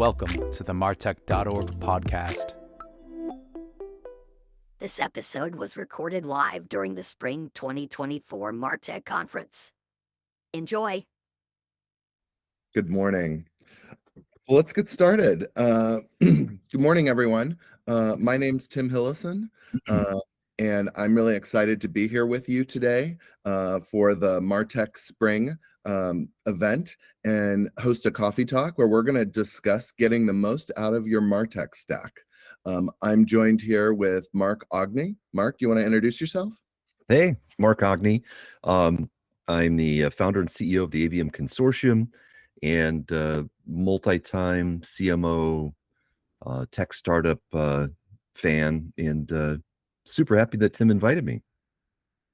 Welcome to the MarTech.org podcast. This episode was recorded live during the Spring 2024 MarTech Conference. Enjoy. Good morning. Well, let's get started. Good morning, everyone. My name's Tim Hillison, and I'm really excited to be here with you today for the MarTech Spring event and host a coffee talk where we're going to discuss getting the most out of your MarTech stack. I'm joined here with Mark Ogne. Mark, do you want to introduce yourself? Hey, Mark Ogne. I'm the founder and CEO of the ABM Consortium and multi-time CMO tech startup fan, and super happy that Tim invited me.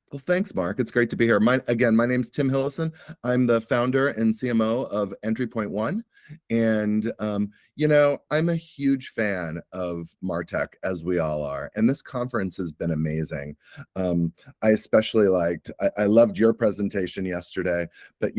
Well, thanks, Mark. It's great to be here. My name's Tim Hillison. I'm the founder and CMO of Entry Point One. And, I'm a huge fan of MarTech, as we all are. And this conference has been amazing. I especially I loved your presentation yesterday. But,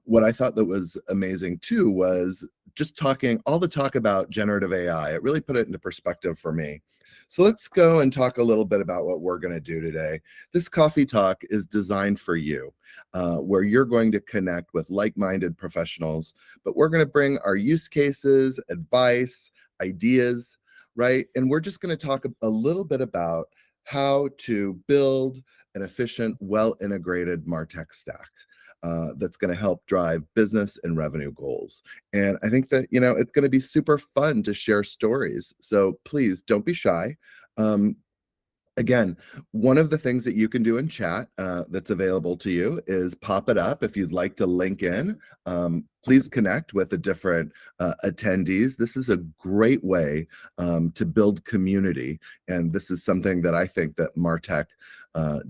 what I thought that was amazing, too, was just all the talk about generative AI. It really put it into perspective for me. So let's go and talk a little bit about what we're going to do today. This coffee talk is designed for you, where you're going to connect with like-minded professionals, but we're going to bring our use cases, advice, ideas, right? And we're just going to talk a little bit about how to build an efficient, well-integrated MarTech stack. That's going to help drive business and revenue goals. And I think that, it's going to be super fun to share stories. So please don't be shy. Again, one of the things that you can do in chat that's available to you is pop it up if you'd like to link in. Please connect with the different attendees. This is a great way to build community. And this is something that I think that MarTech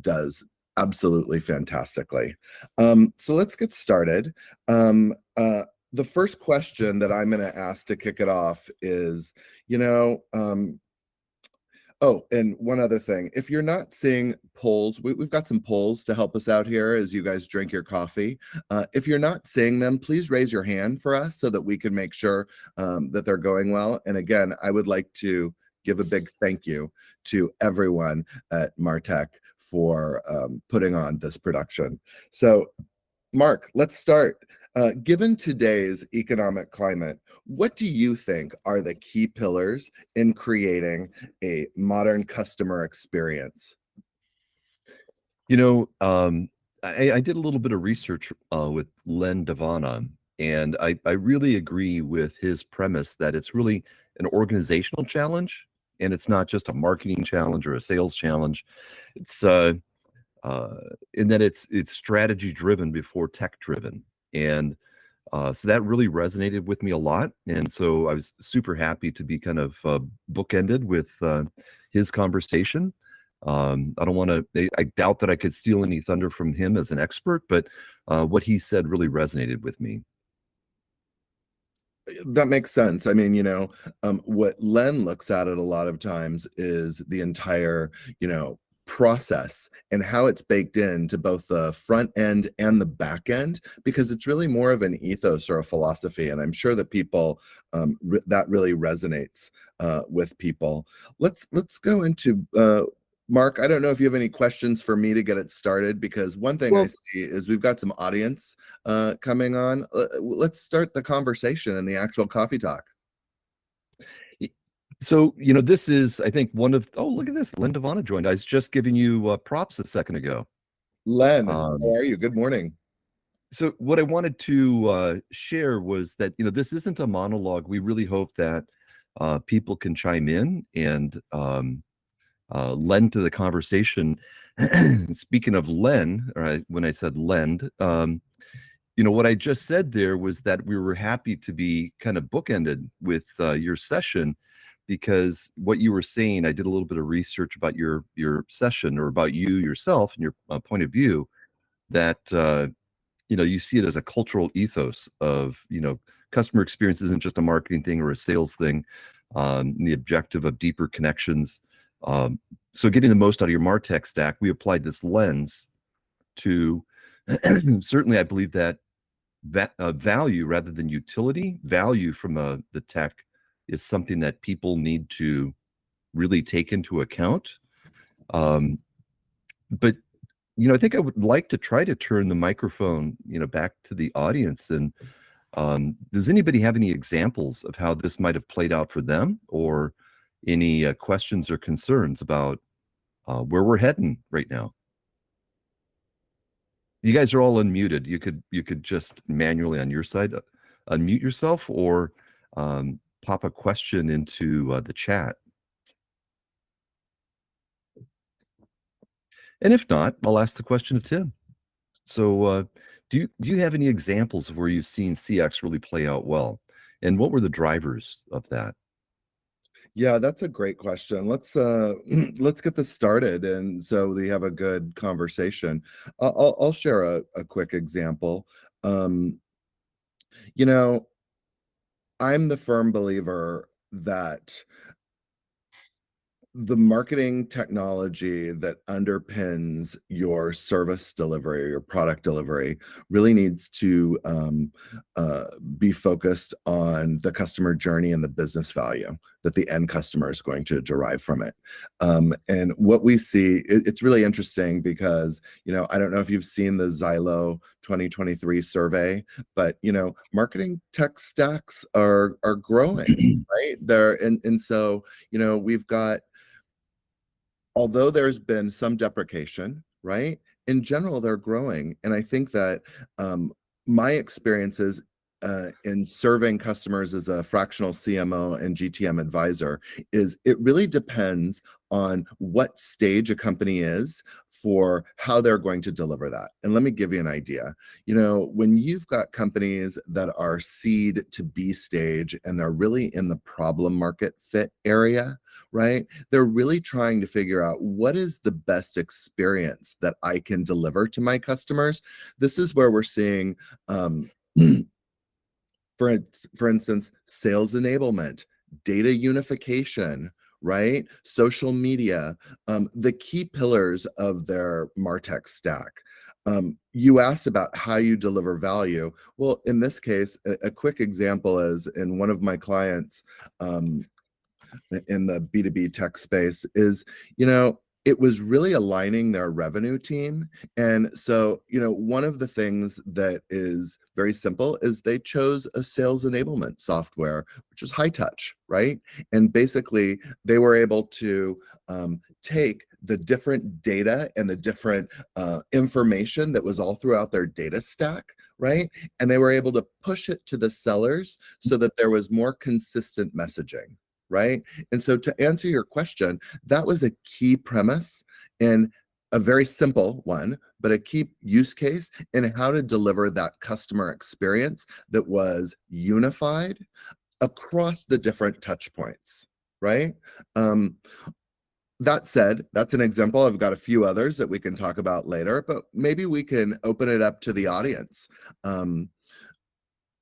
does absolutely fantastically. So let's get started. The first question that I'm going to ask to kick it off is, oh, and one other thing. If you're not seeing polls, we've got some polls to help us out here as you guys drink your coffee. If you're not seeing them, please raise your hand for us so that we can make sure that they're going well. And again, I would like to give a big thank you to everyone at MarTech for putting on this production. So, Mark, let's start. Given today's economic climate, what do you think are the key pillars in creating a modern customer experience? I did a little bit of research with Len Devana, and I really agree with his premise that it's really an organizational challenge, and it's not just a marketing challenge or a sales challenge. It's in that it's strategy driven before tech driven, and so that really resonated with me a lot. And so I was super happy to be kind of bookended with his conversation. I doubt that I could steal any thunder from him as an expert, but what he said really resonated with me. That makes sense. I mean, what Len looks at it a lot of times is the entire, process and how it's baked into both the front end and the back end, because it's really more of an ethos or a philosophy. And I'm sure that people, that really resonates with people. Let's go into Mark, I don't know if you have any questions for me to get it started, because one thing I see is we've got some audience coming on. Let's start the conversation and the actual coffee talk. So, this is, I think, look at this, Len Devana joined. I was just giving you props a second ago. Len, how are you? Good morning. So what I wanted to share was that, this isn't a monologue. We really hope that people can chime in and lend to the conversation. Speaking of Len, when I said lend, what I just said there was that we were happy to be kind of bookended with your session, because what you were saying, I did a little bit of research about your session, or about you yourself and your point of view, that you see it as a cultural ethos of customer experience isn't just a marketing thing or a sales thing. The objective of deeper connections. So getting the most out of your MarTech stack, we applied this lens to certainly, I believe that value rather than utility. Value from the tech is something that people need to really take into account. But I think I would like to try to turn the microphone, back to the audience. And does anybody have any examples of how this might have played out for them, or any questions or concerns about where we're heading right now? You guys are all unmuted. You could just manually on your side unmute yourself, or pop a question into the chat. And if not, I'll ask the question of Tim. So do you have any examples of where you've seen CX really play out well? And what were the drivers of that? Yeah, that's a great question. Let's let's get this started, and so we have a good conversation. I'll share a quick example. You know, I'm the firm believer that the marketing technology that underpins your service delivery or your product delivery really needs to be focused on the customer journey and the business value that the end customer is going to derive from it. And what we see, it's really interesting because, I don't know if you've seen the Xylo 2023 survey, but, marketing tech stacks are growing, right? And so, we've got, although there's been some deprecation, right? In general, they're growing. And I think that my experiences in serving customers as a fractional CMO and GTM advisor is it really depends on what stage a company is for how they're going to deliver that. And let me give you an idea. When you've got companies that are seed to B stage and they're really in the problem market fit area, right? They're really trying to figure out what is the best experience that I can deliver to my customers. This is where we're seeing for instance, sales enablement, data unification, right? Social media, the key pillars of their MarTech stack. You asked about how you deliver value. Well, in this case, a quick example is in one of my clients in the B2B tech space is, it was really aligning their revenue team. And so, one of the things that is very simple is they chose a sales enablement software, which is high touch, right? And basically, they were able to take the different data and the different information that was all throughout their data stack, right? And they were able to push it to the sellers so that there was more consistent messaging. Right? And so to answer your question, that was a key premise and a very simple one, but a key use case in how to deliver that customer experience that was unified across the different touch points, right? That said, that's an example. I've got a few others that we can talk about later, but maybe we can open it up to the audience.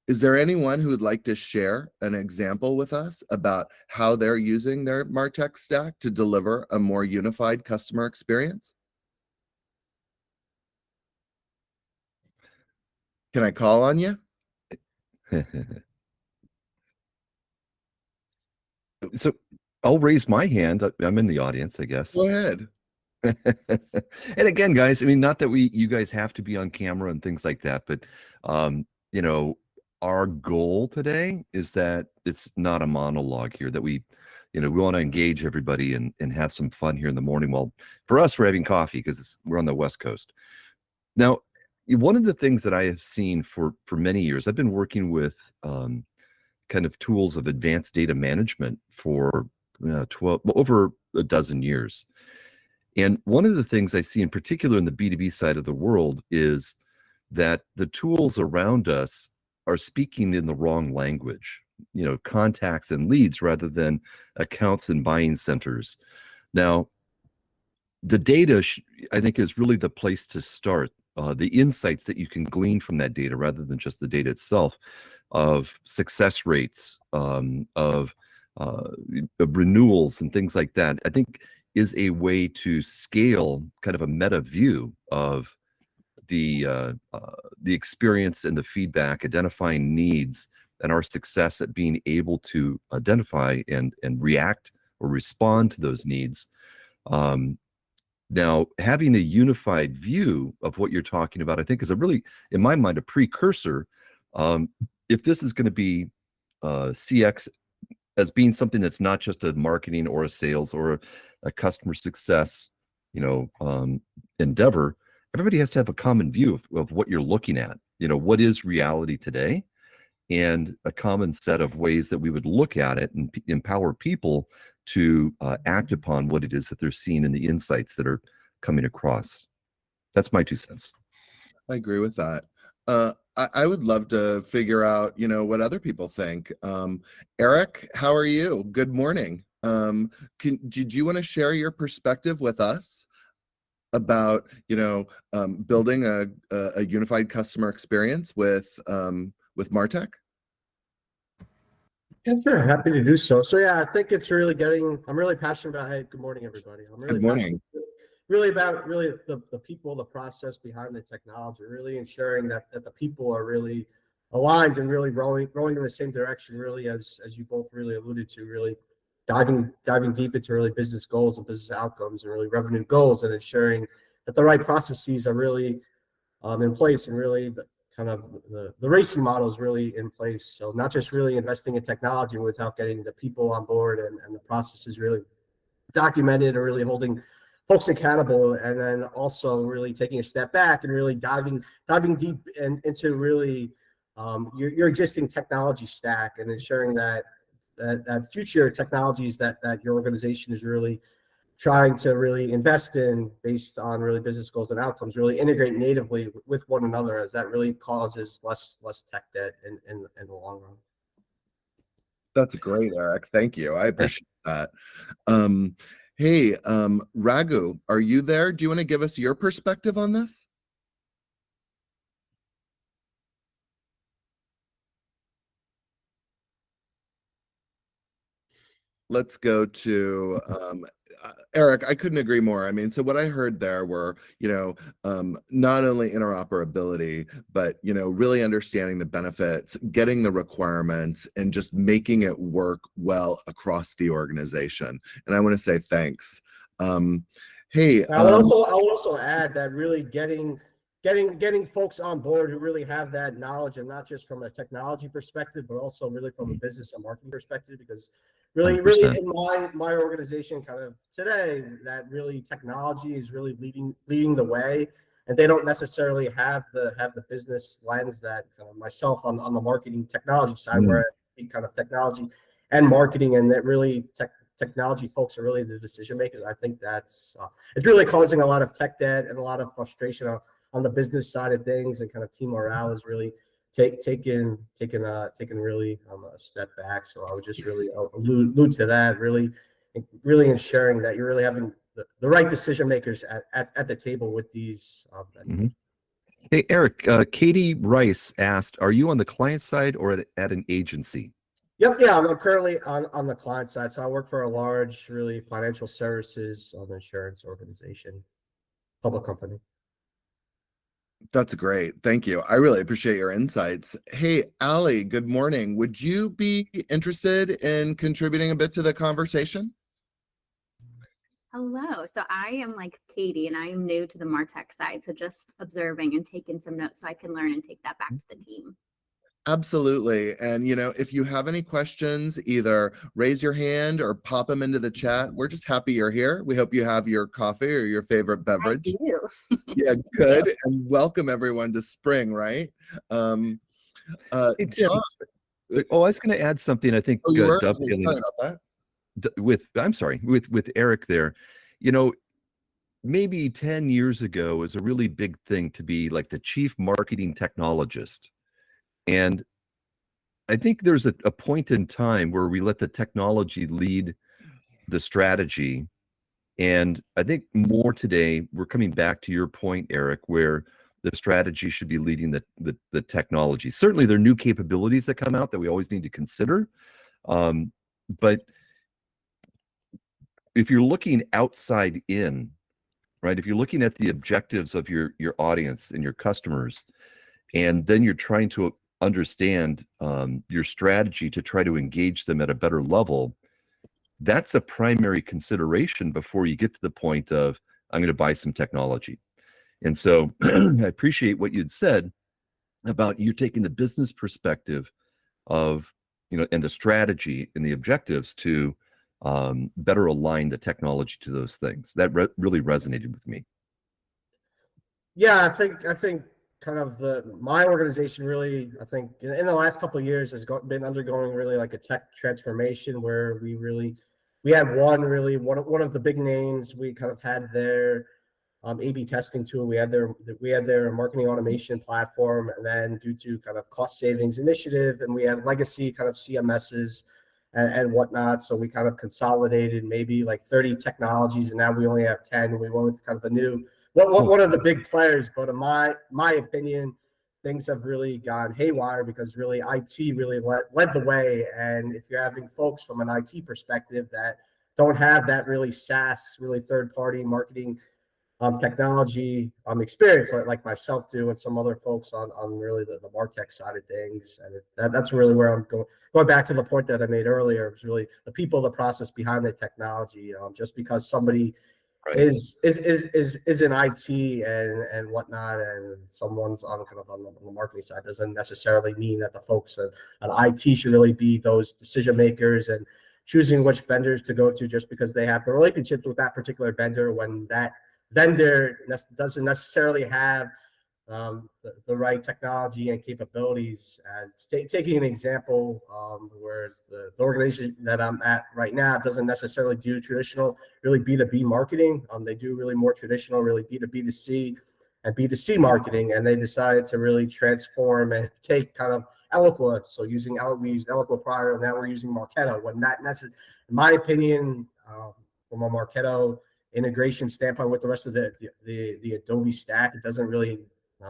Is there anyone who would like to share an example with us about how they're using their MarTech stack to deliver a more unified customer experience? Can I call on you? So I'll raise my hand. I'm in the audience, I guess. Go ahead. And again, guys, not that you guys have to be on camera and things like that, but our goal today is that it's not a monologue here, that we want to engage everybody and have some fun here in the morning. Well, for us, we're having coffee because we're on the West Coast. Now, one of the things that I have seen for many years, I've been working with kind of tools of advanced data management for over a dozen years. And one of the things I see in particular in the B2B side of the world is that the tools around us are speaking in the wrong language, contacts and leads rather than accounts and buying centers. Now, the data, I think, is really the place to start. The insights that you can glean from that data rather than just the data itself, of success rates, of renewals and things like that, I think is a way to scale kind of a meta view of the experience and the feedback, identifying needs, and our success at being able to identify and react or respond to those needs. Now, having a unified view of what you're talking about, I think, is a really, in my mind, a precursor. If this is going to be CX as being something that's not just a marketing or a sales or a customer success, endeavor, everybody has to have a common view of what you're looking at. What is reality today, and a common set of ways that we would look at it and empower people to act upon what it is that they're seeing in the insights that are coming across. That's my 2 cents. I agree with that. I would love to figure out, what other people think. Eric, how are you? Good morning. Did you want to share your perspective with us about, building a unified customer experience with MarTech? Yeah, sure. Happy to do so. So yeah, I think it's really I'm really passionate about, hey, good morning, everybody. I'm really Good morning. really about the people, the process behind the technology, really ensuring that the people are really aligned and really rowing in the same direction, really, as you both really alluded to, really diving deep into really business goals and business outcomes and really revenue goals, and ensuring that the right processes are really in place, and really the racing model is really in place. So not just really investing in technology without getting the people on board and the processes really documented, or really holding folks accountable, and then also really taking a step back and really diving deep into really your existing technology stack, and ensuring that future technologies that your organization is really trying to really invest in based on really business goals and outcomes really integrate natively with one another, as that really causes less tech debt in the long run. That's great, Eric. Thank you. I appreciate that. Hey, Raghu, are you there? Do you want to give us your perspective on this? Let's go to Eric. I couldn't agree more. I mean, so what I heard there were, not only interoperability, but, really understanding the benefits, getting the requirements, and just making it work well across the organization. And I want to say thanks. Hey, I'll also add that really getting folks on board who really have that knowledge, and not just from a technology perspective, but also really from a business and marketing perspective, because really 100%. in my organization kind of today, that really technology is really leading the way, and they don't necessarily have the business lens that myself on the marketing technology side, where I kind of technology and marketing, and that really technology folks are really the decision makers. I think that's it's really causing a lot of tech debt and a lot of frustration on the business side of things, and kind of team morale is really taken really a step back. So I would just really allude to that, really ensuring that you're really having the right decision makers at the table with these vendors. Hey, Eric, Katie Rice asked, are you on the client side or at an agency? Yep, yeah, I'm currently on the client side. So I work for a large, really financial services insurance organization, public company. That's great. Thank you. I really appreciate your insights. Hey, Allie, good morning. Would you be interested in contributing a bit to the conversation? Hello. So I am like Katie, and I am new to the MarTech side. So just observing and taking some notes so I can learn and take that back to the team. Absolutely. And, if you have any questions, either raise your hand or pop them into the chat. We're just happy you're here. We hope you have your coffee or your favorite beverage. I do. Yeah, good. And welcome everyone to spring, right? Hey, Tim. John, I was going to add something, I think, you were? dovetailing Sorry about that. with Eric there. Maybe 10 years ago, it was a really big thing to be like the chief marketing technologist. And I think there's a point in time where we let the technology lead the strategy. And I think more today, we're coming back to your point, Eric, where the strategy should be leading the technology. Certainly, there are new capabilities that come out that we always need to consider. But if you're looking outside in, right? If you're looking at the objectives of your audience and your customers, and then you're trying to understand your strategy to try to engage them at a better level, that's a primary consideration before you get to the point of, I'm going to buy some technology. And so I appreciate what you'd said about you taking the business perspective of, and the strategy and the objectives to better align the technology to those things. That really resonated with me. Yeah, I think kind of my organization really, I think in the last couple of years has been undergoing really like a tech transformation where we had one of the big names. We kind of had their A/B testing tool. We had their marketing automation platform, and then due to kind of cost savings initiative, and we had legacy kind of CMSs and whatnot. So we kind of consolidated maybe like 30 technologies, and now we only have 10. We went with kind of a new one of the big players. But in my opinion, things have really gone haywire because really IT really led the way. And if you're having folks from an IT perspective that don't have that really SaaS, really third-party marketing technology experience like myself do, and some other folks on really the MarTech side of things, and that's really where I'm going back to the point that I made earlier. It's really the people, the process behind the technology. Just because somebody is in IT and whatnot, and someone's on the marketing side, doesn't necessarily mean that the folks at IT should really be those decision makers and choosing which vendors to go to just because they have the relationships with that particular vendor, when that vendor doesn't necessarily have the right technology and capabilities. Taking an example, where the organization that I'm at right now doesn't necessarily do traditional, really B2B marketing. They do really more traditional, really B2B2C and B2C marketing, and they decided to really transform and take kind of Eloqua. So we used Eloqua prior, and now we're using Marketo. When that in my opinion, from a Marketo integration standpoint with the rest of the Adobe stack, it doesn't really,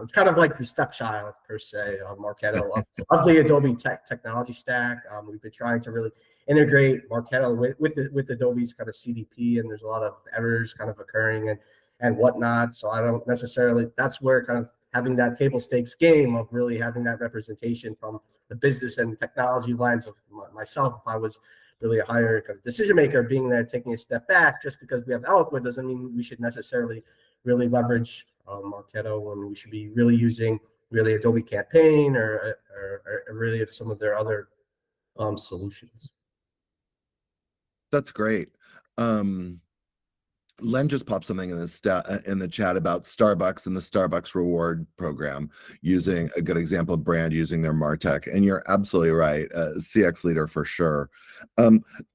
it's kind of like the stepchild per se of Marketo of the Adobe technology stack. We've been trying to really integrate Marketo with Adobe's kind of CDP, and there's a lot of errors kind of occurring and whatnot. So I don't necessarily, that's where kind of having that table stakes game of really having that representation from the business and technology lens of myself. If I was really a higher kind of decision maker, being there, taking a step back, just because we have Eloqua doesn't mean we should necessarily really leverage Marketo, when we should be really using really Adobe Campaign or really some of their other solutions. That's great. Len just popped something in the chat about Starbucks and the Starbucks reward program, using a good example of brand using their MarTech. And you're absolutely right, CX leader for sure.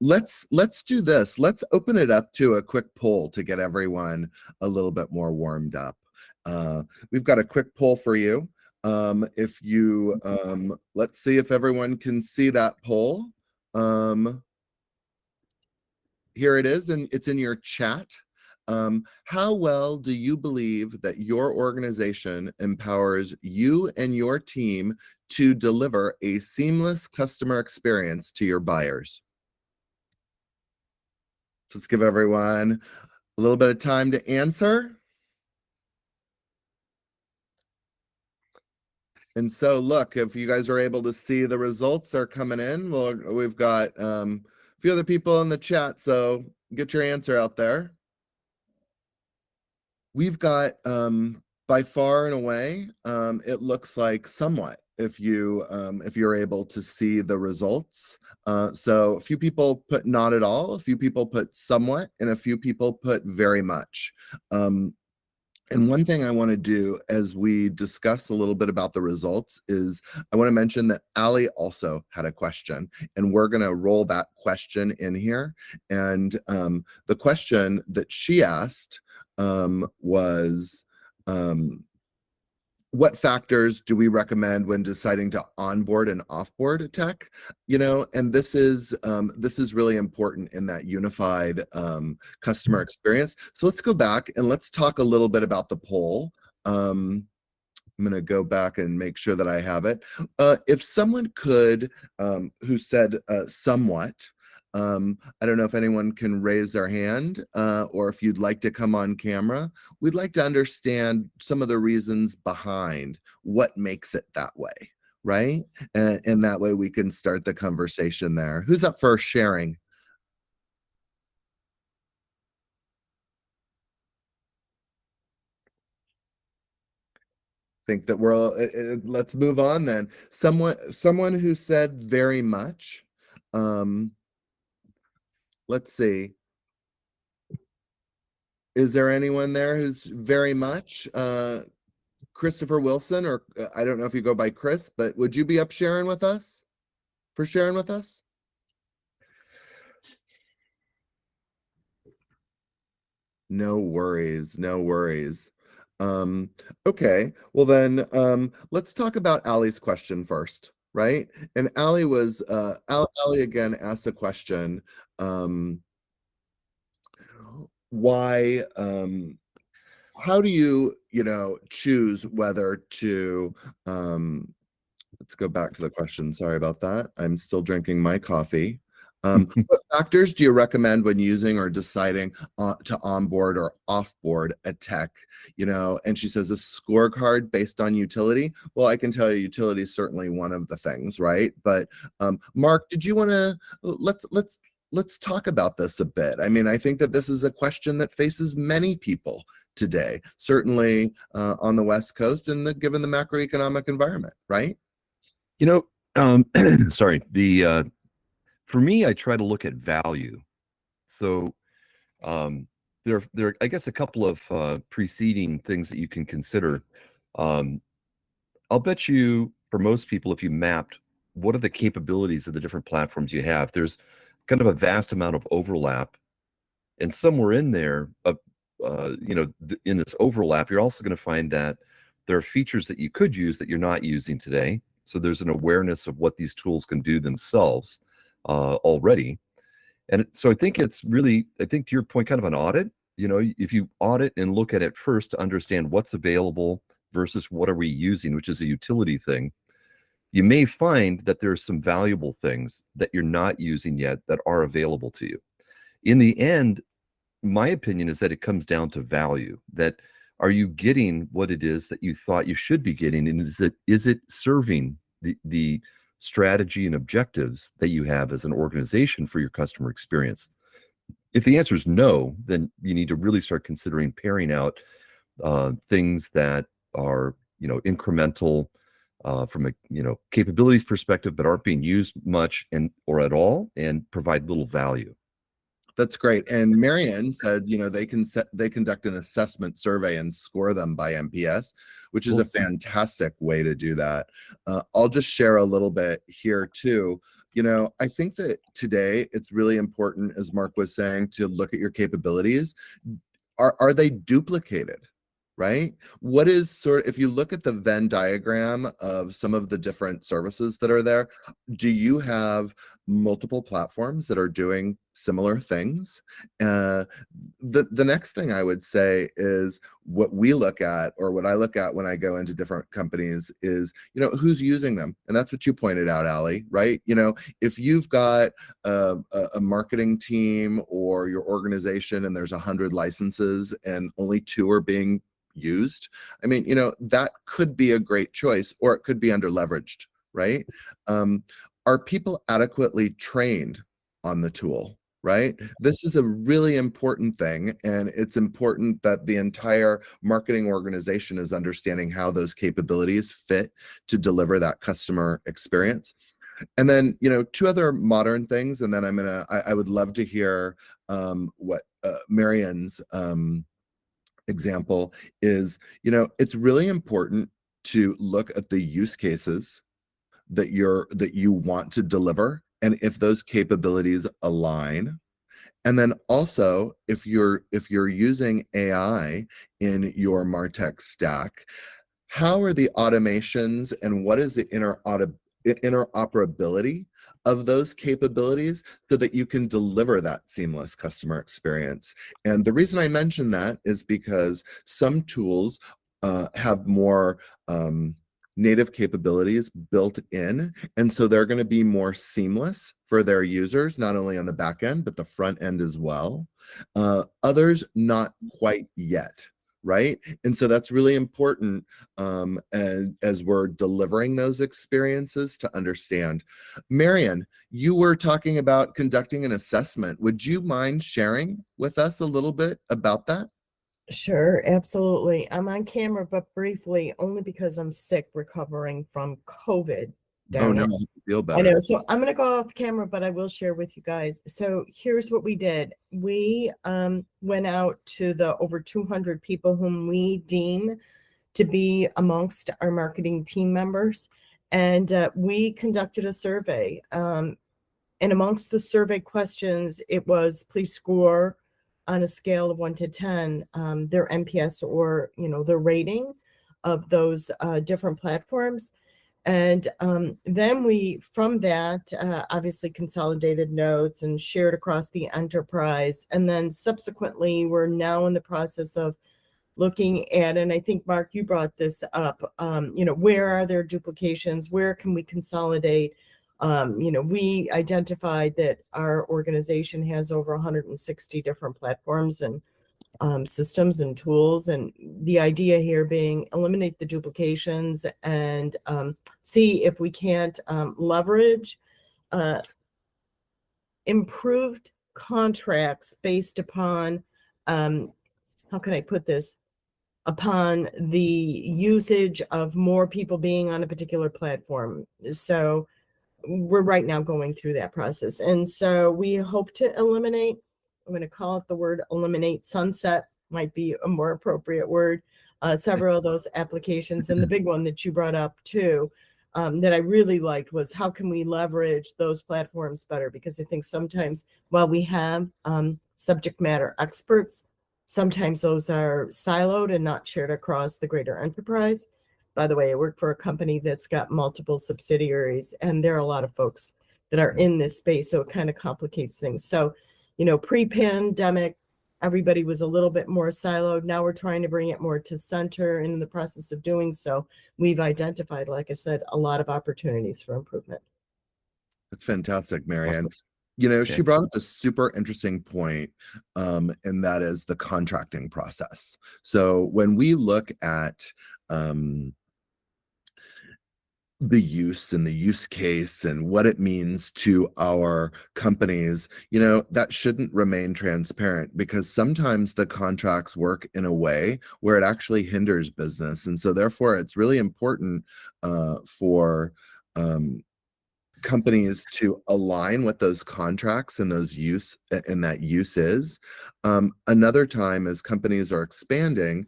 Let's do this. Let's open it up to a quick poll to get everyone a little bit more warmed up. We've got a quick poll for you. If you let's see if everyone can see that poll. Here it is, and it's in your chat. How well do you believe that your organization empowers you and your team to deliver a seamless customer experience to your buyers? So let's give everyone a little bit of time to answer. And so look, if you guys are able to see the results are coming in, well, we've got a few other people in the chat, so get your answer out there. We've got, by far and away, it looks like somewhat, if you're able to see the results. So a few people put not at all, a few people put somewhat, and a few people put very much. And one thing I want to do as we discuss a little bit about the results is I want to mention that Allie also had a question, and we're going to roll that question in here. And the question that she asked was, what factors do we recommend when deciding to onboard and offboard a tech? And this is really important in that unified customer experience. So let's go back and let's talk a little bit about the poll. I'm going to go back and make sure that I have it. If someone could, who said somewhat, I don't know if anyone can raise their hand or if you'd like to come on camera. We'd like to understand some of the reasons behind what makes it that way, right? And that way we can start the conversation there. Who's up for sharing? Think that we're let's move on then. Someone who said very much. Let's see. Is there anyone there who's very much? Christopher Wilson, or I don't know if you go by Chris, but would you be up sharing with us? No worries, no worries. Okay, well then, let's talk about Allie's question first, right? And Allie was, Allie again asked the question, why, how do you, choose whether to, let's go back to the question. Sorry about that. I'm still drinking my coffee. What factors do you recommend when using or deciding to onboard or offboard a tech? And she says a scorecard based on utility. Well, I can tell you utility is certainly one of the things, right? But Mark, did you want to let's talk about this a bit. I mean, I think that this is a question that faces many people today, certainly on the West Coast and given the macroeconomic environment, right? Sorry, for me, I try to look at value. So there are, I guess, a couple of preceding things that you can consider. I'll bet you, for most people, if you mapped what are the capabilities of the different platforms you have, there's kind of a vast amount of overlap. And somewhere in there, in this overlap, you're also going to find that there are features that you could use that you're not using today. So there's an awareness of what these tools can do themselves already. And so I think it's really, to your point, kind of an audit. If you audit and look at it first to understand what's available versus what are we using, which is a utility thing, you may find that there's some valuable things that you're not using yet that are available to you. In the end, my opinion is that it comes down to value. That are you getting what it is that you thought you should be getting, and is it serving the strategy and objectives that you have as an organization for your customer experience? If the answer is no, then you need to really start considering pairing out things that are incremental from a capabilities perspective, but aren't being used much or at all, and provide little value. That's great. And Marianne said, they conduct an assessment survey and score them by NPS, which is a fantastic way to do that. I'll just share a little bit here too. I think that today it's really important, as Mark was saying, to look at your capabilities. Are they duplicated? Right? What is if you look at the Venn diagram of some of the different services that are there, do you have multiple platforms that are doing similar things? The next thing I would say is what we look at, or what I look at when I go into different companies, is who's using them. And that's what you pointed out, Allie, right? If you've got a marketing team or your organization and there's 100 licenses and only 2 are being used, I mean, that could be a great choice, or it could be under leveraged, right? Are people adequately trained on the tool, right? This is a really important thing, and it's important that the entire marketing organization is understanding how those capabilities fit to deliver that customer experience. And then, 2 other modern things, and then I would love to hear what Marianne's example is. It's really important to look at the use cases that you want to deliver, and if those capabilities align. And then also, if you're using AI in your MarTech stack, how are the automations and what is the interoperability of those capabilities so that you can deliver that seamless customer experience? And the reason I mention that is because some tools have more native capabilities built in. And so they're going to be more seamless for their users, not only on the back end, but the front end as well. Others, not quite yet. Right. And so that's really important as we're delivering those experiences to understand. Marion, you were talking about conducting an assessment. Would you mind sharing with us a little bit about that? Sure, absolutely. I'm on camera, but briefly, only because I'm sick recovering from COVID. Oh, Darn no, it. I feel I better. know. So I'm going to go off camera, but I will share with you guys. So here's what we did. We went out to the over 200 people whom we deem to be amongst our marketing team members. And we conducted a survey. And amongst the survey questions, it was please score on a scale of 1 to 10 their NPS, or their rating of those different platforms. And then we, from that, obviously consolidated notes and shared across the enterprise. And then subsequently, we're now in the process of looking at, and I think, Mark, you brought this up, where are there duplications? Where can we consolidate? We identified that our organization has over 160 different platforms and systems and tools. And the idea here being eliminate the duplications and see if we can't leverage improved contracts based upon, how can I put this, upon the usage of more people being on a particular platform. So we're right now going through that process. And so we hope to eliminate, I'm going to call it the word eliminate, sunset might be a more appropriate word, several of those applications. And the big one that you brought up too, that I really liked, was how can we leverage those platforms better? Because I think sometimes while we have subject matter experts, sometimes those are siloed and not shared across the greater enterprise. By the way, I work for a company that's got multiple subsidiaries, and there are a lot of folks that are in this space, so it kind of complicates things. So, pre-pandemic, everybody was a little bit more siloed. Now we're trying to bring it more to center, and in the process of doing so, we've identified, like I said, a lot of opportunities for improvement. That's fantastic, Marianne. Awesome. She brought up a super interesting point, and that is the contracting process. So when we look at the use and the use case and what it means to our companies, that shouldn't remain transparent, because sometimes the contracts work in a way where it actually hinders business. And so therefore it's really important for companies to align what those contracts and those use and that use is. Another time, as companies are expanding,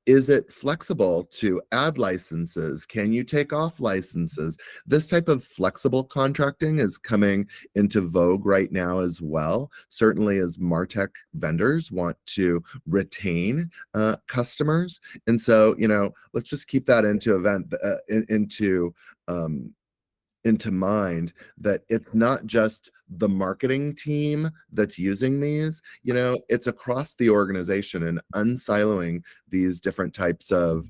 is it flexible to add licenses? Can you take off licenses? This type of flexible contracting is coming into vogue right now as well. Certainly, as MarTech vendors want to retain customers. And so, let's just keep that into mind, that it's not just the marketing team that's using these, it's across the organization, and unsiloing these different types of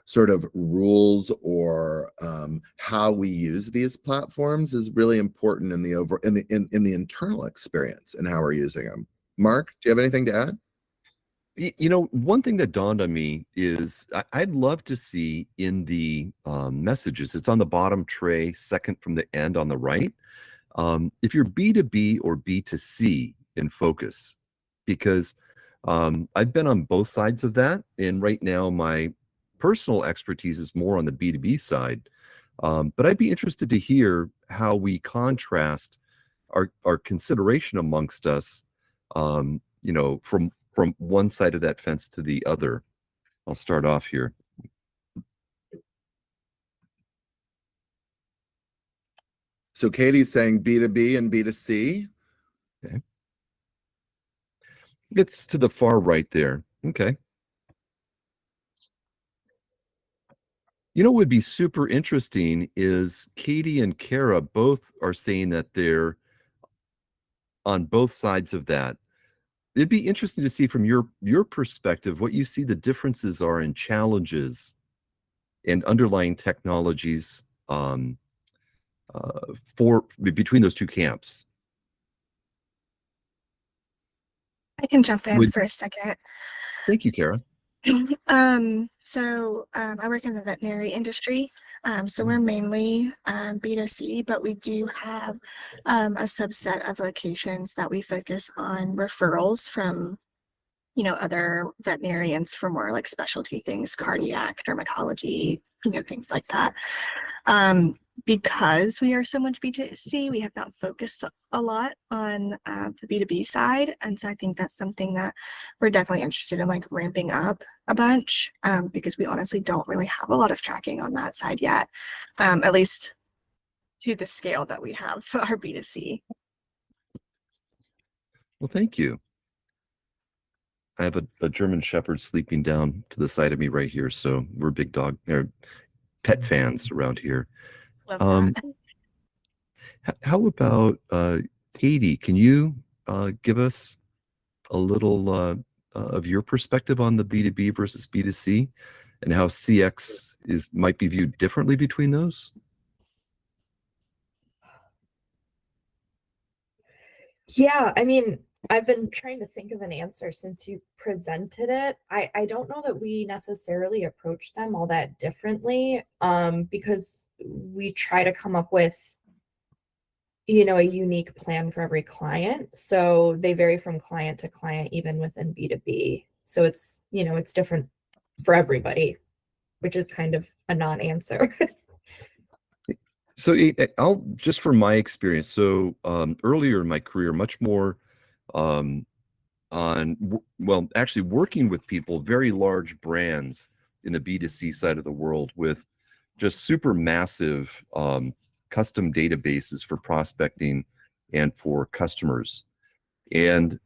sort of rules or how we use these platforms is really important in the internal experience and how we're using them. Mark, do you have anything to add? One thing that dawned on me is I'd love to see in the messages, it's on the bottom tray, second from the end on the right, if you're B2B or B2C in focus, because I've been on both sides of that. And right now, my personal expertise is more on the B2B side. But I'd be interested to hear how we contrast our consideration amongst us, from one side of that fence to the other. I'll start off here. So Katie's saying B2B and B2C. Okay. It's to the far right there. Okay. What would be super interesting is Katie and Kara both are saying that they're on both sides of that. It'd be interesting to see from your perspective what you see the differences are in challenges and underlying technologies for between those two camps? I can jump in Would- for a second. Thank you, Kara. I work in the veterinary industry. So we're mainly B2C, but we do have a subset of locations that we focus on referrals from, other veterinarians for more like specialty things, cardiac, dermatology, things like that. Because we are so much B2C, we have not focused a lot on the B2B side. And so I think that's something that we're definitely interested in like ramping up a bunch because we honestly don't really have a lot of tracking on that side yet, at least to the scale that we have for our B2C. Well, thank you. I have a German Shepherd sleeping down to the side of me right here, so we're big dog or pet fans around here. Love that. How about Katie? Can you give us a little of your perspective on the B2B versus B2C and how CX might be viewed differently between those? Yeah, I mean, I've been trying to think of an answer since you presented it. I don't know that we necessarily approach them all that differently, because we try to come up with, a unique plan for every client. So they vary from client to client, even within B2B. So it's, it's different for everybody, which is kind of a non-answer. So I'll just from my experience. So earlier in my career, much more actually working with people, very large brands in the B2C side of the world with just super massive custom databases for prospecting and for customers. And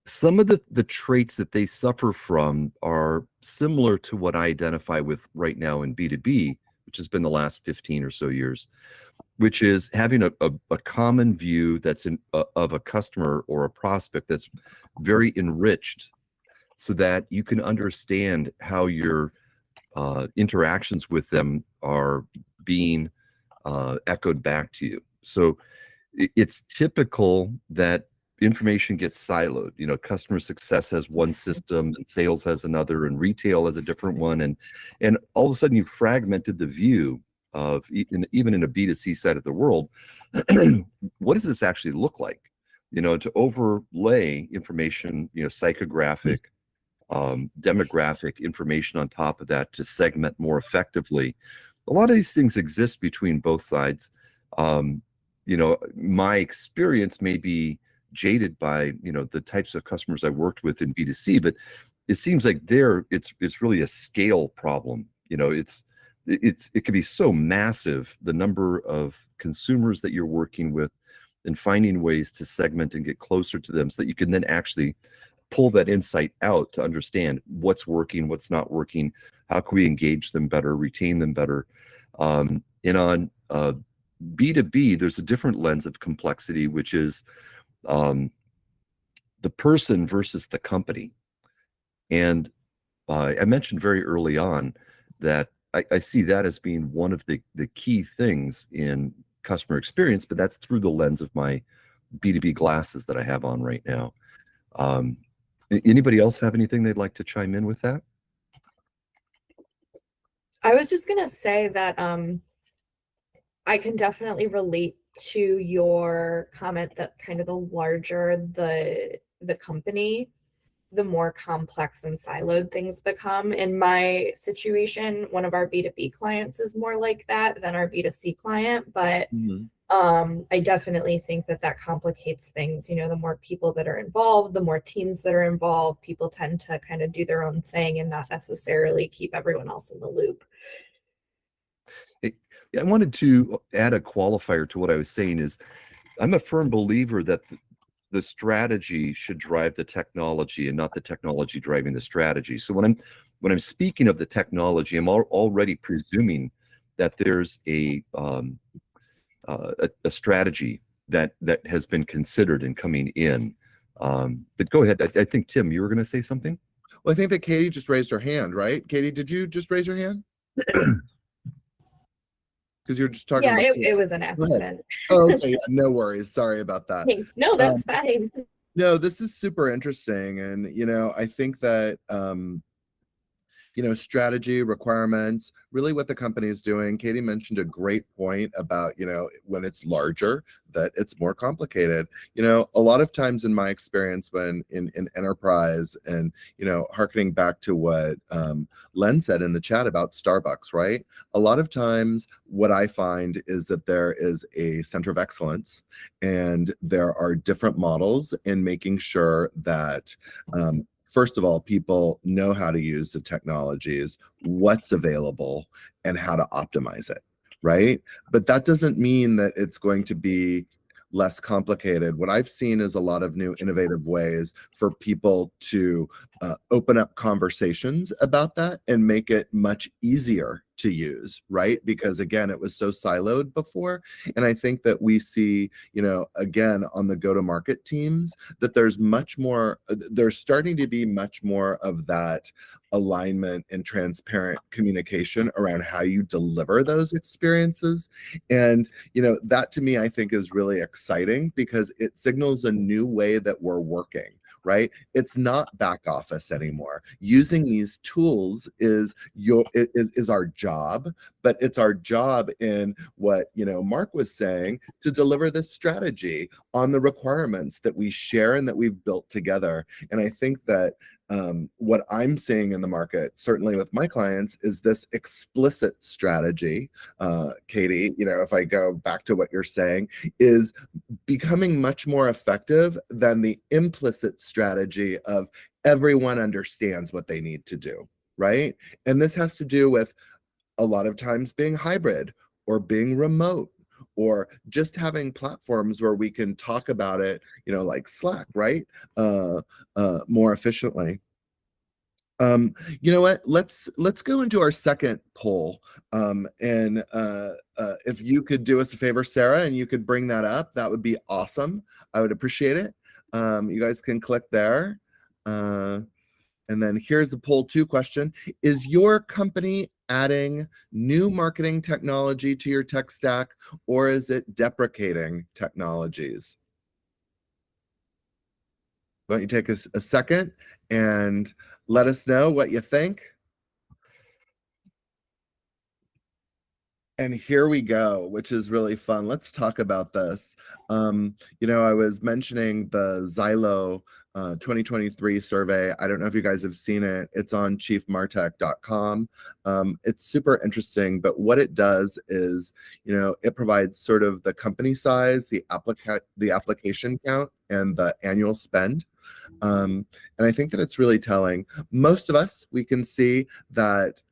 some of the traits that they suffer from are similar to what I identify with right now in B2B, which has been the last 15 or so years, which is having a common view that's of a customer or a prospect that's very enriched so that you can understand how your interactions with them are being echoed back to you. So it's typical that information gets siloed. Customer success has one system and sales has another and retail has a different one. And all of a sudden you've fragmented the view of even in a B2C side of the world, what does this actually look like? To overlay information, psychographic, demographic information on top of that to segment more effectively. A lot of these things exist between both sides. My experience may be jaded by the types of customers I worked with in B2C, but it seems like it's really a scale problem. It can be so massive, the number of consumers that you're working with, and finding ways to segment and get closer to them so that you can then actually pull that insight out to understand what's working, what's not working, how can we engage them better, retain them better. And on B2B, there's a different lens of complexity, which is the person versus the company. And I mentioned very early on that I see that as being one of the key things in customer experience, but that's through the lens of my B2B glasses that I have on right now. Anybody else have anything they'd like to chime in with that? I was just gonna say that I can definitely relate to your comment that kind of the larger the company, the more complex and siloed things become. In my situation, one of our B2B clients is more like that than our B2C client, but I definitely think that complicates things. The more people that are involved, the more teams that are involved, people tend to kind of do their own thing and not necessarily keep everyone else in the loop. I wanted to add a qualifier to what I was saying is I'm a firm believer that the strategy should drive the technology and not the technology driving the strategy. So when I'm speaking of the technology, I'm already presuming that there's a strategy that has been considered in coming in. But go ahead. I think, Tim, you were going to say something? Well, I think that Katie just raised her hand, right? Katie, did you just raise your hand? Because you're just talking Yeah, about. it was an Go ahead. accident. Oh, okay, yeah, no worries. Sorry about that. Thanks. No, that's fine. No, this is super interesting. And, I think that, strategy, requirements, really what the company is doing. Katie mentioned a great point about, when it's larger, that it's more complicated. A lot of times in my experience when in enterprise and, hearkening back to what Len said in the chat about Starbucks, right? A lot of times what I find is that there is a center of excellence and there are different models in making sure that first of all, people know how to use the technologies, what's available, and how to optimize it, right? But that doesn't mean that it's going to be less complicated. What I've seen is a lot of new innovative ways for people to open up conversations about that and make it much easier to use, right? Because again, it was so siloed before. And I think that we see, again, on the go-to-market teams, that there's much more, there's starting to be much more of that alignment and transparent communication around how you deliver those experiences. And, that to me, I think is really exciting because it signals a new way that we're working. Right? It's not back office anymore. Using these tools is our job, but it's our job in what, Mark was saying, to deliver this strategy on the requirements that we share and that we've built together. And I think that what I'm seeing in the market, certainly with my clients, is this explicit strategy, Katie, if I go back to what you're saying, is becoming much more effective than the implicit strategy of everyone understands what they need to do, right? And this has to do with a lot of times being hybrid or being remote or just having platforms where we can talk about it, like Slack, right? More efficiently. You know what? Let's go into our second poll. And if you could do us a favor, Sarah, and you could bring that up, that would be awesome. I would appreciate it. You guys can click there. And then here's the poll 2 question. Is your company adding new marketing technology to your tech stack, or is it deprecating technologies? Why don't you take a second and let us know what you think? And here we go, which is really fun. Let's talk about this. I was mentioning the Xylo 2023 survey. I don't know if you guys have seen it. It's on chiefmartech.com. It's super interesting, but what it does is, it provides sort of the company size, the application count, and the annual spend. And I think that it's really telling. Most of us, we can see that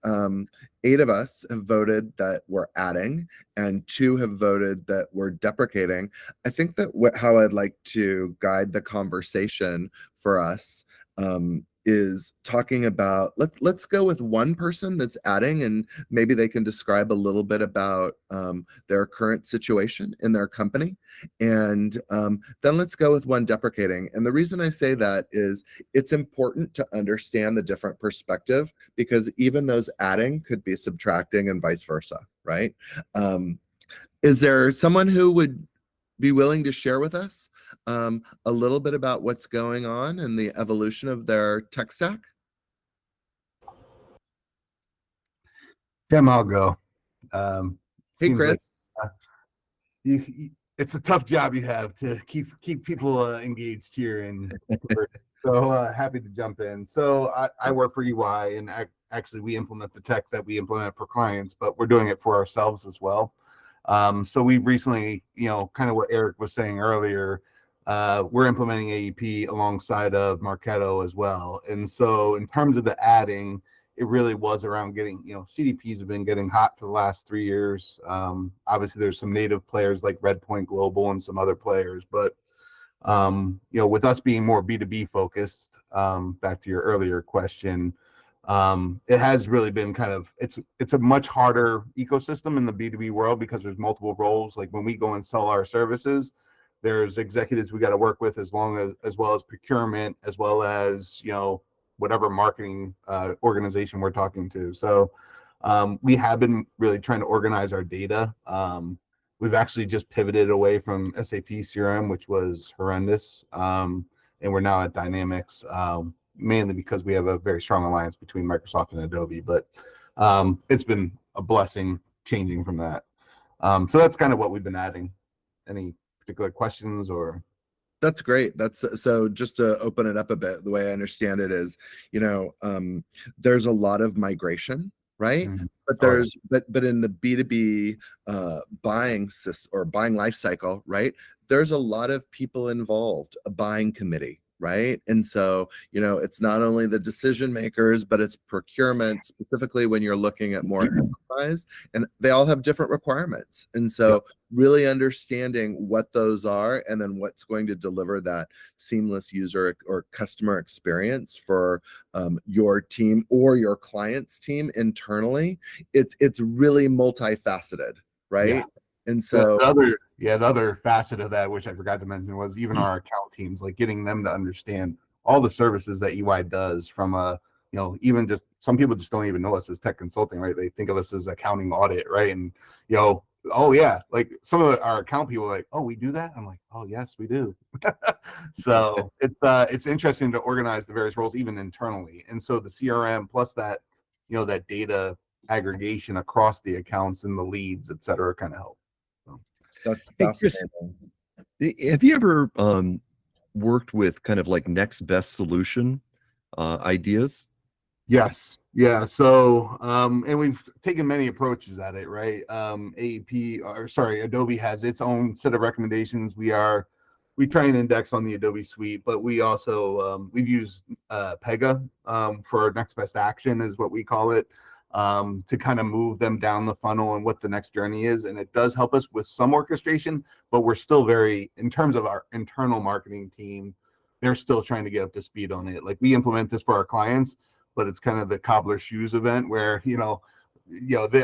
8 of us have voted that we're adding and 2 have voted that we're deprecating. I think that how I'd like to guide the conversation for us is talking about, let's go with one person that's adding, and maybe they can describe a little bit about their current situation in their company. And then let's go with one deprecating. And the reason I say that is it's important to understand the different perspective, because even those adding could be subtracting and vice versa, right? Is there someone who would be willing to share with us a little bit about what's going on and the evolution of their tech stack? Tim, I'll go. Hey, Chris. It's a tough job you have to keep people engaged here, and so happy to jump in. So I work for EY, and actually we implement the tech that we implement for clients, but we're doing it for ourselves as well. So we've recently, kind of what Eric was saying earlier, we're implementing AEP alongside of Marketo as well. And so in terms of the adding, it really was around getting, CDPs have been getting hot for the last 3 years. Obviously there's some native players like Redpoint Global and some other players, but with us being more B2B focused, back to your earlier question, it has really been kind of, it's a much harder ecosystem in the B2B world because there's multiple roles. Like when we go and sell our services, there's executives we got to work with as well as procurement, as well as, whatever marketing organization we're talking to. So we have been really trying to organize our data. We've actually just pivoted away from SAP CRM, which was horrendous, and we're now at Dynamics, mainly because we have a very strong alliance between Microsoft and Adobe. But it's been a blessing changing from that. So that's kind of what we've been adding. Any particular questions or? That's great. That's so just to open it up a bit, the way I understand it is, there's a lot of migration, right? Mhm. But Oh, yeah. there's but in the B2B buying life cycle, right? There's a lot of people involved, a buying committee, right? And so, it's not only the decision makers, but it's procurement, specifically when you're looking at more enterprise, and they all have different requirements. And so really understanding what those are and then what's going to deliver that seamless user or customer experience for your team or your client's team internally, it's really multifaceted, right? Yeah. And so The other facet of that, which I forgot to mention, was even our account teams, like getting them to understand all the services that EY does from even just some people just don't even know us as tech consulting, right? They think of us as accounting audit, right? And oh yeah, like some of our account people are like, oh, we do that? I'm like, oh yes, we do. So it's interesting to organize the various roles even internally. And so the CRM plus that, that data aggregation across the accounts and the leads, et cetera, kind of help. that's Hey, Chris, fascinating. have you ever worked with kind of like next best solution ideas? Yes. Yeah. So, and we've taken many approaches at it, right? Adobe has its own set of recommendations. We try and index on the Adobe suite, but we also, we've used Pega for our next best action is what we call it, to kind of move them down the funnel and what the next journey is. And it does help us with some orchestration, but we're still in terms of our internal marketing team, they're still trying to get up to speed on it. Like we implement this for our clients, but it's kind of the cobbler shoes event where,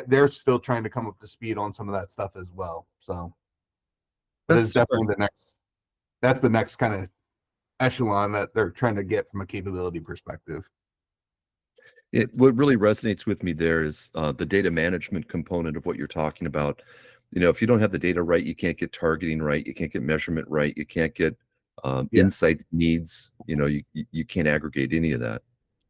they're still trying to come up to speed on some of that stuff as well. So that is definitely that's the next kind of echelon that they're trying to get from a capability perspective. What really resonates with me there is the data management component of what you're talking about. If you don't have the data right, you can't get targeting right, you can't get measurement right, you can't get insights, needs, you can't aggregate any of that.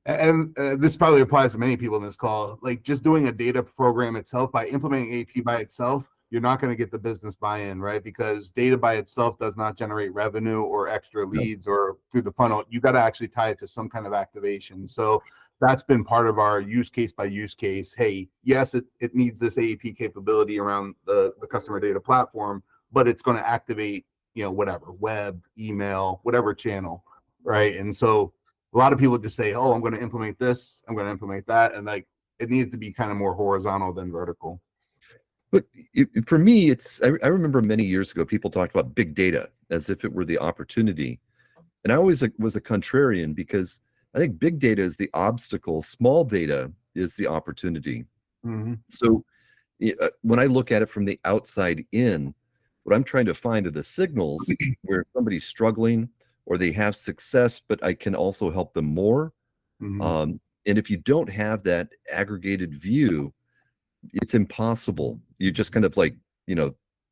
And this probably applies to many people in this call. Like just doing a data program itself, by implementing AP by itself, you're not going to get the business buy-in, right? Because data by itself does not generate revenue or extra leads or through the funnel. You got to actually tie it to some kind of activation. So that's been part of our use case by use case. Hey, yes, it needs this AEP capability around the customer data platform, but it's going to activate, whatever, web, email, whatever channel, right? And so a lot of people just say, oh, I'm going to implement this, I'm going to implement that. And like, it needs to be kind of more horizontal than vertical. But for me, I remember many years ago, people talked about big data as if it were the opportunity. And I always was a contrarian because I think big data is the obstacle, small data is the opportunity. Mm-hmm. So when I look at it from the outside in, what I'm trying to find are the signals where somebody's struggling or they have success, but I can also help them more. Mm-hmm. And if you don't have that aggregated view, it's impossible. You just kind of like,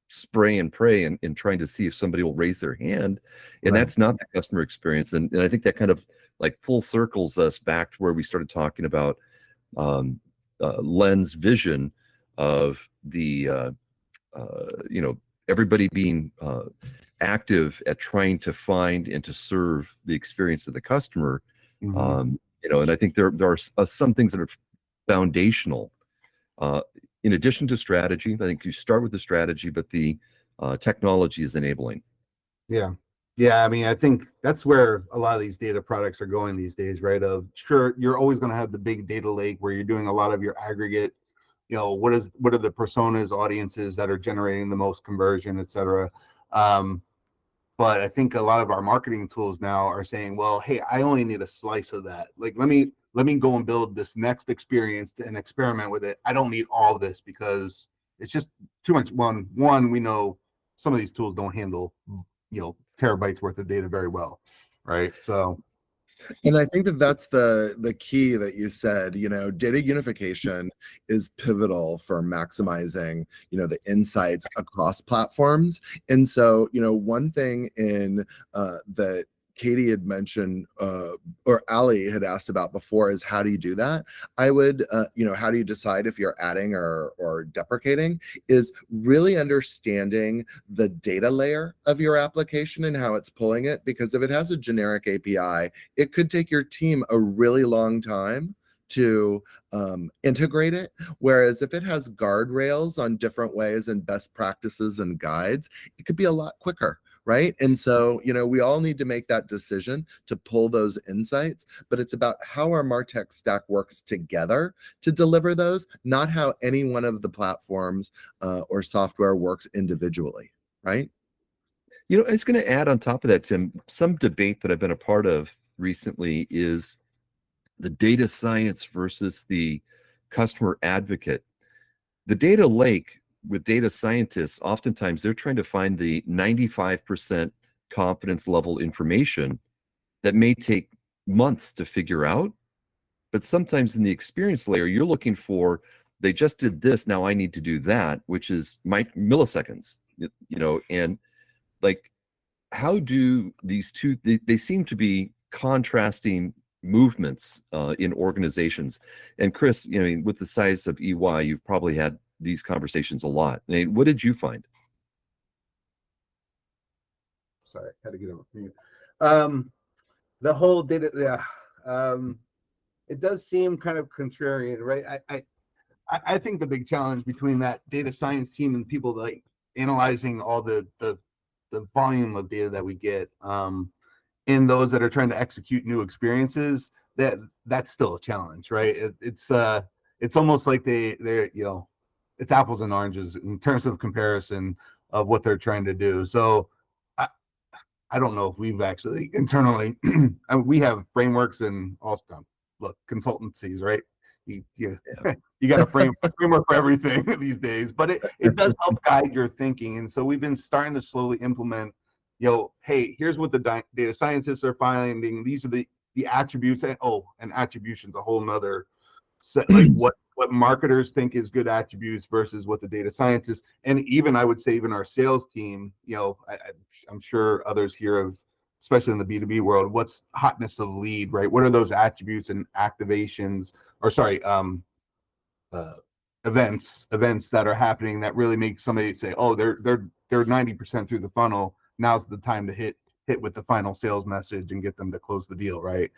spray and pray and trying to see if somebody will raise their hand. And Right. that's not the customer experience. And I think that kind of like full circles us back to where we started talking about lens vision of the, everybody being active at trying to find and to serve the experience of the customer. Mm-hmm. And I think there are some things that are foundational. In addition to strategy, I think you start with the strategy, but the technology is enabling. Yeah. Yeah. I mean, I think that's where a lot of these data products are going these days, right? Sure, you're always going to have the big data lake where you're doing a lot of your aggregate, what are the personas, audiences that are generating the most conversion, et cetera. But I think a lot of our marketing tools now are saying, well, hey, I only need a slice of that. Like, let me go and build this next experience and experiment with it. I don't need all this because it's just too much. One, we know some of these tools don't handle, terabytes worth of data very well, right? So And I think that that's the key that you said. You know, data unification is pivotal for maximizing, you know, the insights across platforms. And so, you know, one thing in that Katie had mentioned, or Ali had asked about before, is how do you do that? I would, you know, how do you decide if you're adding or deprecating? Is really understanding the data layer of your application and how it's pulling it. Because if it has a generic API, it could take your team a really long time to integrate it. Whereas if it has guardrails on different ways and best practices and guides, it could be a lot quicker. Right. And so, you know, we all need to make that decision to pull those insights, but it's about how our MarTech stack works together to deliver those, not how any one of the platforms or software works individually. Right. You know, I was going to add on top of that, Tim, some debate that I've been a part of recently is the data science versus the customer advocate. The data lake with data scientists, oftentimes they're trying to find the 95% confidence level information that may take months to figure out. But sometimes in the experience layer, you're looking for, they just did this, now I need to do that, which is milliseconds, you know, and like, how do these two, they seem to be contrasting movements in organizations. And Chris, you know, with the size of EY, you've probably had these conversations a lot. I mean, what did you find? Sorry, had to get over mute. The whole data, it does seem kind of contrarian, right? I think the big challenge between that data science team and people like analyzing all the volume of data that we get, in those that are trying to execute new experiences, that's still a challenge, right? It's almost like they're you know, it's apples and oranges in terms of comparison of what they're trying to do. So I don't know if we've actually internally, I mean, we have frameworks and also, look, consultancies, right? You got a framework for everything these days, but it does help guide your thinking. And so we've been starting to slowly implement, you know, hey, here's what the data scientists are finding. These are the attributes, and attribution's a whole nother set, like what marketers think is good attributes versus what the data scientists, and even I would say even our sales team, you know, I'm sure others here of, especially in the B2B world, what's hotness of lead, right? What are those attributes and activations, or sorry, events that are happening that really make somebody say, oh, they're 90% through the funnel. Now's the time to hit with the final sales message and get them to close the deal, right?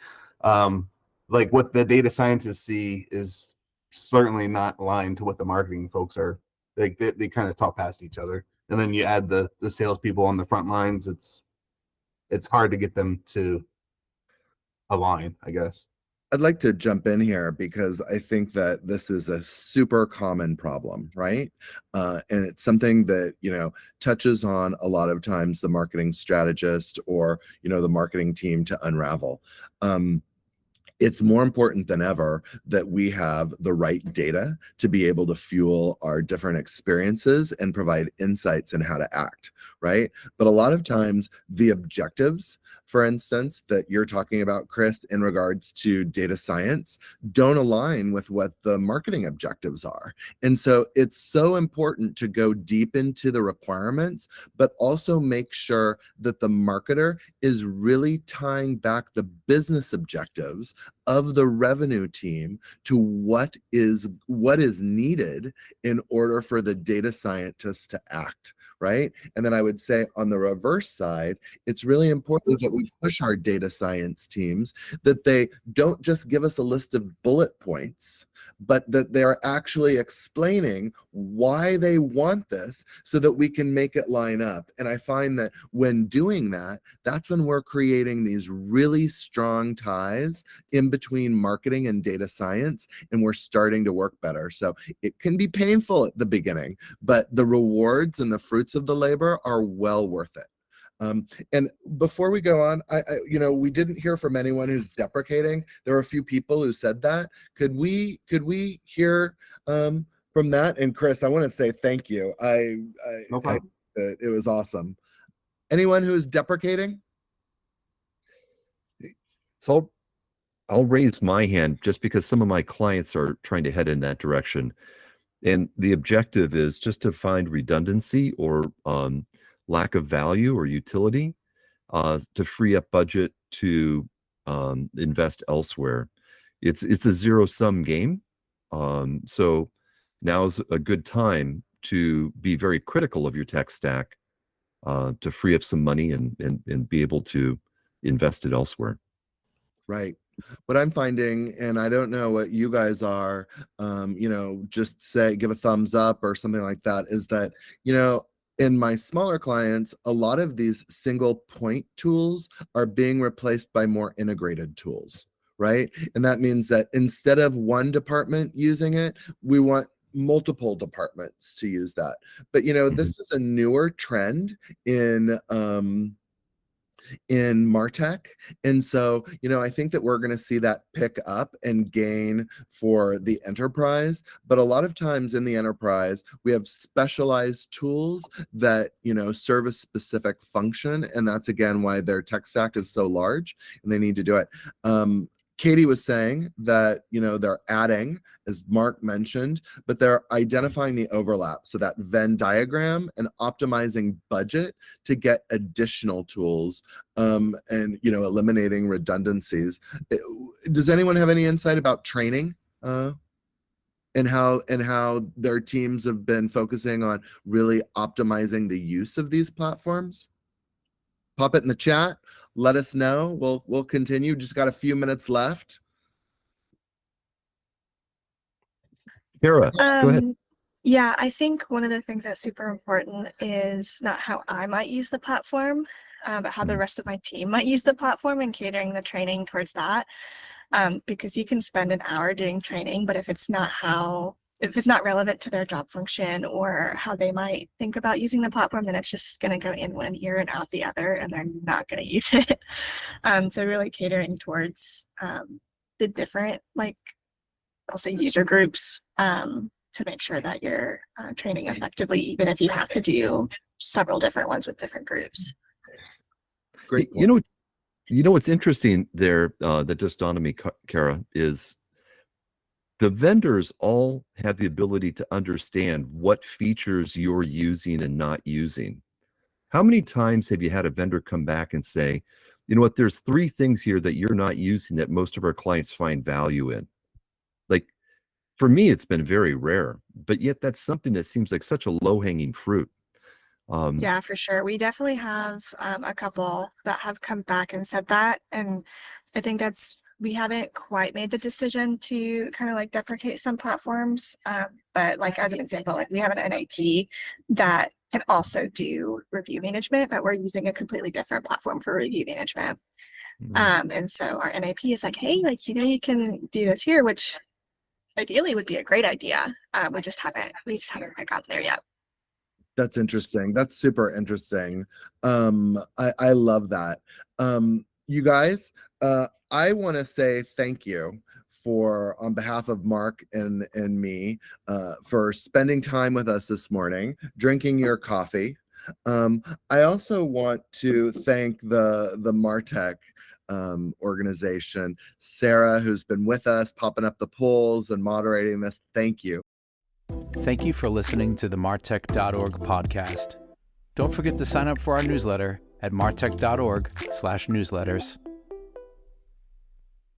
Like what the data scientists see is certainly not aligned to what the marketing folks are. They kind of talk past each other, and then you add the salespeople on the front lines. It's hard to get them to align, I guess. I'd like to jump in here because I think that this is a super common problem, right? And it's something that, you know, touches on a lot of times the marketing strategist or, you know, the marketing team to unravel. It's more important than ever that we have the right data to be able to fuel our different experiences and provide insights in how to act, right? But a lot of times the objectives, for instance, that you're talking about, Chris, in regards to data science, don't align with what the marketing objectives are. And so it's so important to go deep into the requirements, but also make sure that the marketer is really tying back the business objectives of the revenue team to what is needed in order for the data scientists to act, right? And then I would say on the reverse side, it's really important that we push our data science teams that they don't just give us a list of bullet points, but that they're actually explaining why they want this so that we can make it line up. And I find that when doing that, that's when we're creating these really strong ties in between marketing and data science, and we're starting to work better. So it can be painful at the beginning, but the rewards and the fruits of the labor are well worth it. And before we go on, I you know, we didn't hear from anyone who's deprecating. There were a few people who said that. Could we hear from that? And Chris, I want to say thank you. No problem. It was awesome. Anyone who is deprecating? So I'll raise my hand just because some of my clients are trying to head in that direction. And the objective is just to find redundancy or lack of value or utility to free up budget to invest elsewhere. It's a zero-sum game. So now's a good time to be very critical of your tech stack to free up some money and be able to invest it elsewhere. Right. What I'm finding, and I don't know what you guys are, just say, give a thumbs up or something like that, is that, in my smaller clients, a lot of these single point tools are being replaced by more integrated tools, right? And that means that instead of one department using it, we want multiple departments to use that. But, this is a newer trend in MarTech. And so, I think that we're going to see that pick up and gain for the enterprise. But a lot of times in the enterprise, we have specialized tools that, serve a specific function. And that's, again, why their tech stack is so large and they need to do it. Katie was saying that, they're adding, as Mark mentioned, but they're identifying the overlap. So that Venn diagram and optimizing budget to get additional tools and, eliminating redundancies. Does anyone have any insight about training and how their teams have been focusing on really optimizing the use of these platforms? Pop it in the chat. Let us know. We'll continue. Just got a few minutes left. Kara, go ahead. Yeah, I think one of the things that's super important is not how I might use the platform, but how the rest of my team might use the platform and catering the training towards that. Because you can spend an hour doing training, but if it's not relevant to their job function or how they might think about using the platform, then it's just going to go in one ear and out the other, and they're not going to use it. So really catering towards the different, I'll say user groups to make sure that you're training effectively, even if you have to do several different ones with different groups. Great. What's interesting there that just dawned on me, Kara, is the vendors all have the ability to understand what features you're using and not using. How many times have you had a vendor come back and say, you know what, there's 3 things here that you're not using that most of our clients find value in? Like, for me, it's been very rare, but yet that's something that seems like such a low-hanging fruit. Yeah, for sure. We definitely have a couple that have come back and said that. And I think we haven't quite made the decision to kind of deprecate some platforms. But as an example, we have an NAP that can also do review management, but we're using a completely different platform for review management. And so our NAP is hey, you can do this here, which ideally would be a great idea. We just haven't quite gotten there yet. That's interesting. That's super interesting. I love that. You guys, I want to say thank you on behalf of Mark and me for spending time with us this morning, drinking your coffee. I also want to thank the MarTech organization, Sarah, who's been with us, popping up the polls and moderating this. Thank you. Thank you for listening to the martech.org podcast. Don't forget to sign up for our newsletter at martech.org/newsletters.